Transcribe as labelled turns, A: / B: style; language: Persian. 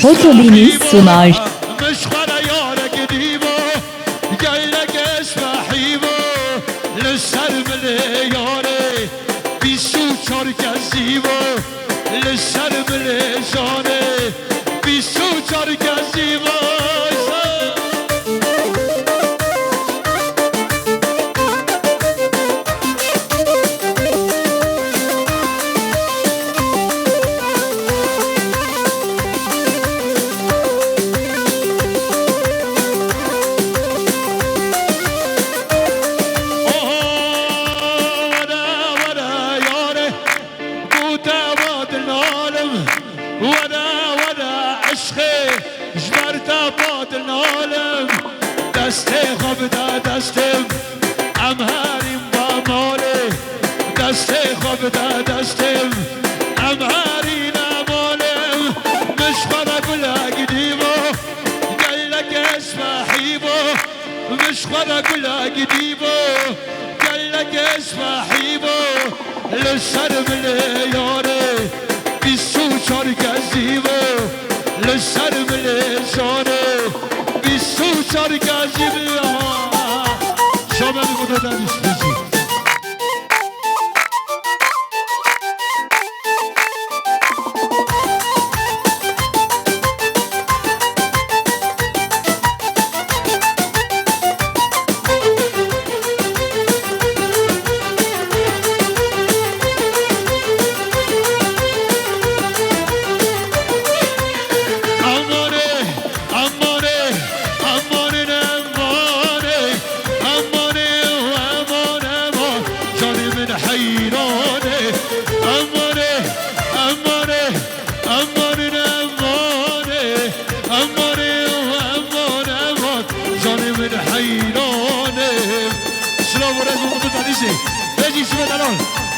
A: Fotolini sunar.
B: مشخرة يارك ديبو قايلك اسمع حيبو للسر من ياري بيسو شارك زيبو للسر من جاني بيسو شارك زيبو وانا عشقي جبرت باد العالم دستي خبدا دستم امهاري بامالي دستي خبدا دستم امهاري نمالم مش خلق ولا قديمه قالك اسمع حيبه مش خلق ولا قديمه قالك اسمع حيبه للسر من ياري بيسو شارك زيبو للسر من جاني بيسو شارك زيبو شامل خدا دانش بزی حيرانه سلام ورحمة الله عليكم.